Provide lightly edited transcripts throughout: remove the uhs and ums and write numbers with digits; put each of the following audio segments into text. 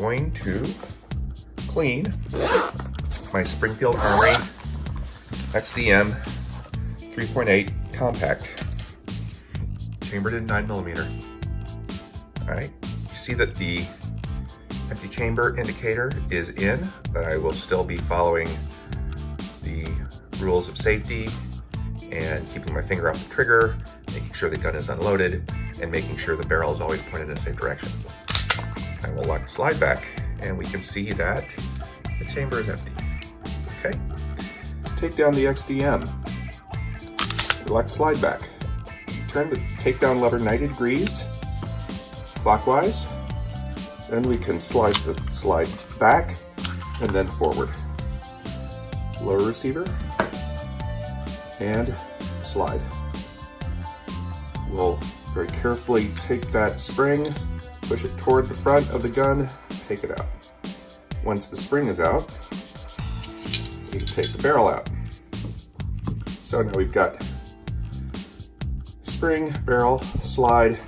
going to clean my Springfield Armory XD-M 3.8 compact, chambered in 9mm. All right, you see that the empty chamber indicator is in, but I will still be following the rules of safety and keeping my finger off the trigger, making sure the gun is unloaded, and making sure the barrel is always pointed in a safe direction. I will lock the slide back, and we can see that the chamber is empty. Okay, take down the XD-M. Lock the slide back. Turn the takedown lever 90 degrees clockwise. Then we can slide the slide back and then forward. Lower receiver and slide. We'll very carefully take that spring, push it toward the front of the gun, take it out. Once the spring is out, we can take the barrel out. So now we've got spring, barrel, slide,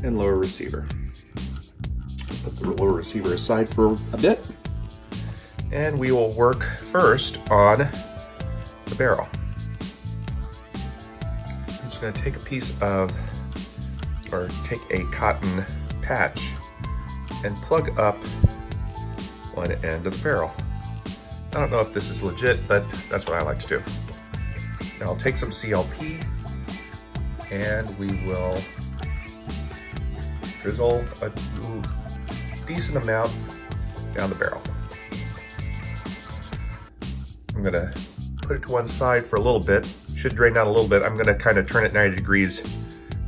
and lower receiver. Put the lower receiver aside for a bit, and we will work first on the barrel. I'm just going to take a piece of, or take a cotton patch and plug up one end of the barrel. I don't know if this is legit, but that's what I like to do. Now I'll take some CLP and we will drizzle a decent amount down the barrel. I'm gonna put it to one side for a little bit. Should drain out a little bit. I'm gonna kind of turn it 90 degrees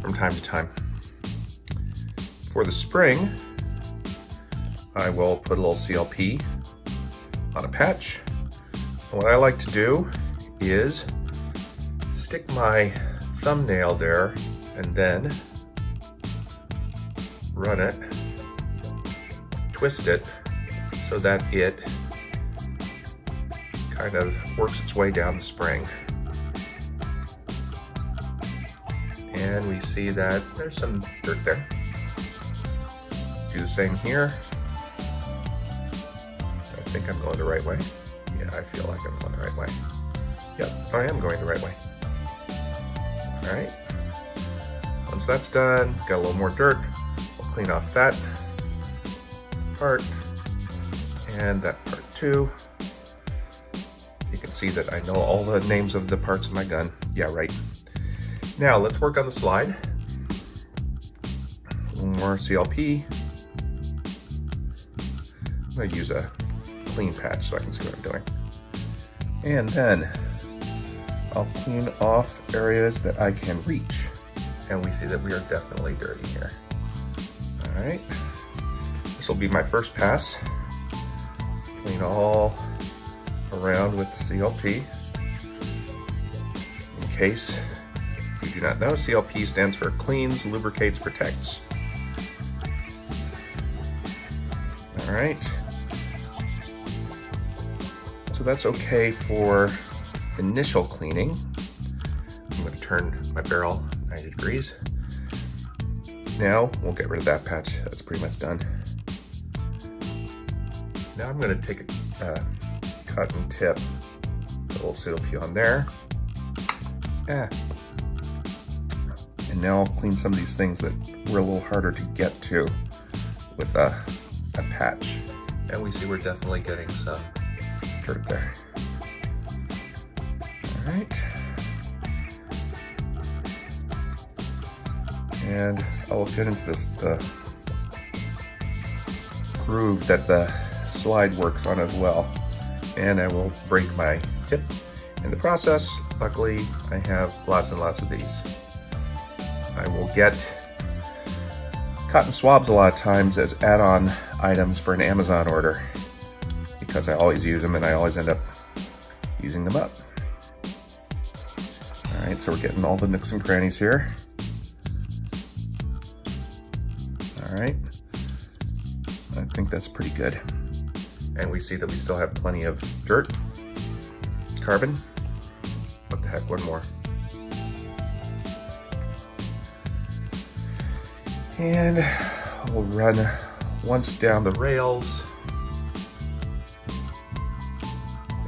from time to time. For the spring, I will put a little CLP on a patch. And what I like to do is stick my thumbnail there and then run it, twist it so that it kind of works its way down the spring. And we see that there's some dirt there. Do the same here. I think I'm going the right way. Yeah, I feel like I'm going the right way. Yep, I am going the right way. All right. Once that's done, got a little more dirt. We'll clean off that part and that part too. You can see that I know all the names of the parts of my gun. Yeah, right. Now let's work on the slide. A little more CLP. I'm going to use a clean patch so I can see what I'm doing. And then I'll clean off areas that I can reach. And we see that we are definitely dirty here. All right. This will be my first pass. Clean all around with the CLP. In case you do not know, CLP stands for Cleans, Lubricates, Protects. All right. So that's okay for initial cleaning. I'm going to turn my barrel 90 degrees. Now we'll get rid of that patch. That's pretty much done. Now I'm going to take a cotton tip, put a little CLP on there. And now I'll clean some of these things that were a little harder to get to with a patch. And we see we're definitely getting some dirt there. All right. And I'll get into the groove that the slide works on as well. And I will break my tip in the process. Luckily, I have lots and lots of these. I will get cotton swabs a lot of times as add-on items for an Amazon order because I always use them and I always end up using them up. All right, so we're getting all the nooks and crannies here. All right, I think that's pretty good. And we see that we still have plenty of dirt, carbon. What the heck, one more. And we'll run a once down the rails,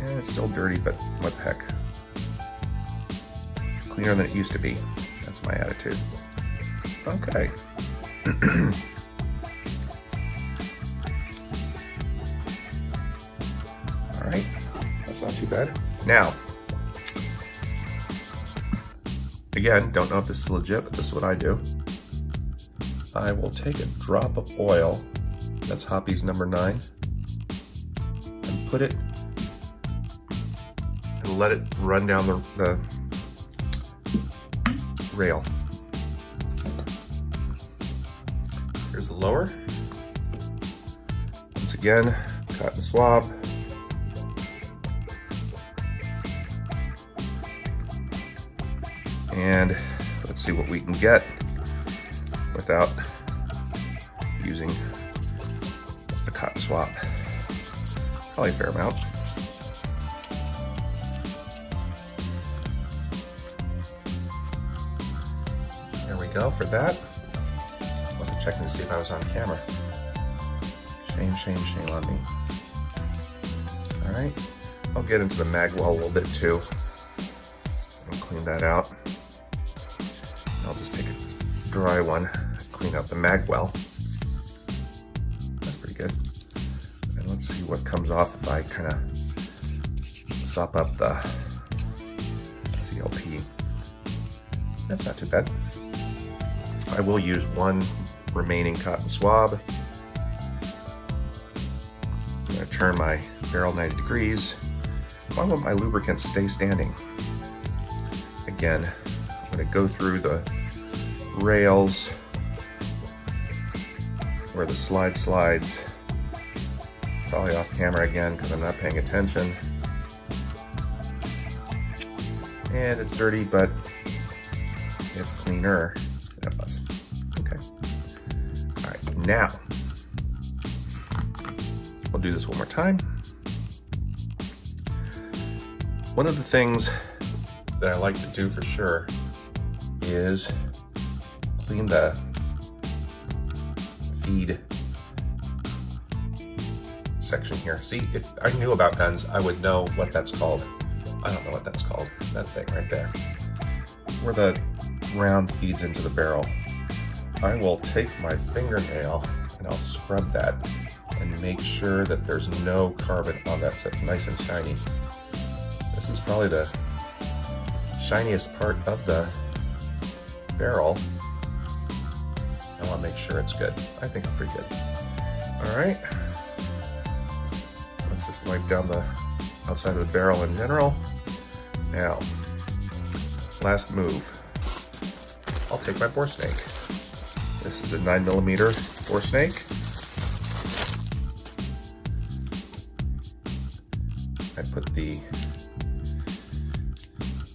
and it's still dirty, but what the heck. Cleaner than it used to be. That's my attitude. Okay. All right, that's not too bad. Now, again, don't know if this is legit, but this is what I do. I will take a drop of oil, that's Hoppy's number 9, and put it and let it run down the rail. Here's the lower. Once again, cotton swab. And let's see what we can get without using a cotton swab. Probably a fair amount. There we go for that. Wasn't checking to see if I was on camera. Shame, shame, shame on me. All right, I'll get into the mag well a little bit too and clean that out. I'll just take a dry one, clean out the mag well. That's pretty good. And let's see what comes off if I kind of sop up the CLP. That's not too bad. I will use one remaining cotton swab. I'm going to turn my barrel 90 degrees. I want my lubricant stay standing. Again, I'm going to go through the rails where the slide slides. Probably off camera again because I'm not paying attention. And it's dirty, but it's cleaner than it was. Okay. All right, now we'll do this one more time. One of the things that I like to do for sure is clean the feed section here. See, if I knew about guns, I would know what that's called. I don't know what that's called. That thing right there, where the round feeds into the barrel. I will take my fingernail and I'll scrub that and make sure that there's no carbon on that, so it's nice and shiny. This is probably the shiniest part of the barrel. I want to make sure it's good. I think it's pretty good. All right. Let's just wipe down the outside of the barrel in general. Now, last move. I'll take my bore snake. This is a 9mm bore snake. I put the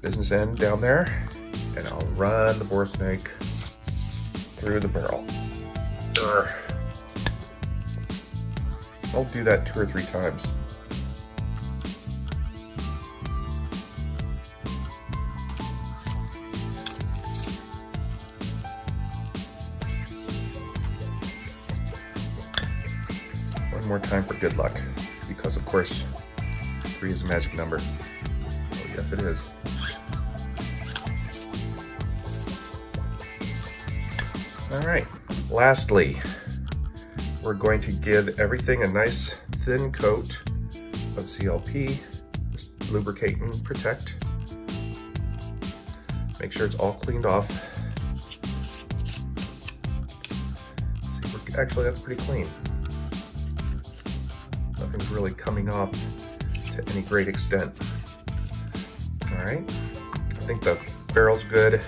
business end down there, and I'll run the bore snake through the barrel. I'll do that 2 or 3 times. One more time for good luck, because of course 3 is a magic number. Oh yes it is. Alright, lastly, we're going to give everything a nice thin coat of CLP, just lubricate and protect. Make sure it's all cleaned off. See, actually that's pretty clean. Nothing's really coming off to any great extent. Alright, I think the barrel's good.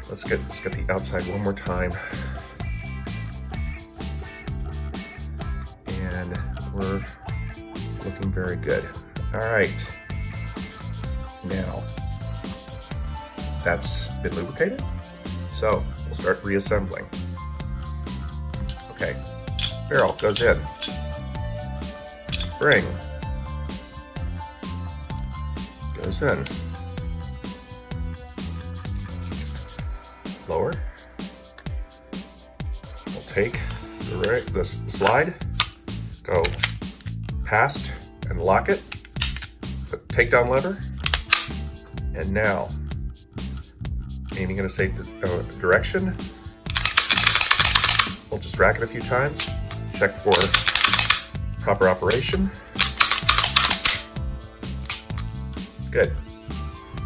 Let's get the outside one more time. And we're looking very good. All right. Now, that's been lubricated. So we'll start reassembling. Okay, barrel goes in. Spring goes in. Lower. We'll take the the slide, go past and lock it, the takedown lever, and now aiming in a safe direction. We'll just rack it a few times, check for proper operation. Good.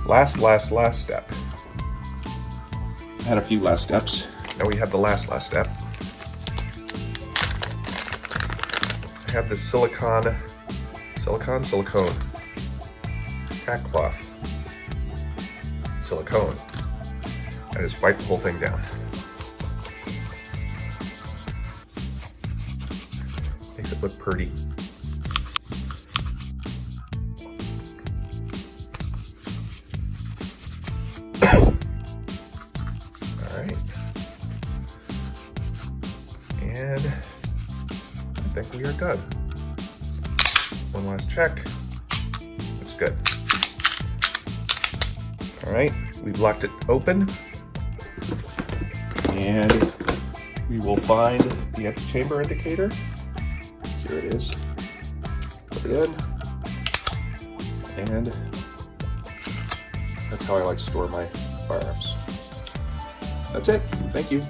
Last step. I had a few last steps. Now we have the last step. I have this silicone tack cloth. Silicone. I just wipe the whole thing down. Makes it look pretty. Alright. And I think we are done. One last check. Looks good. Alright, we've locked it open. And we will find the empty chamber indicator. Here it is. Put it in. And that's how I like to store my firearms. That's it. Thank you.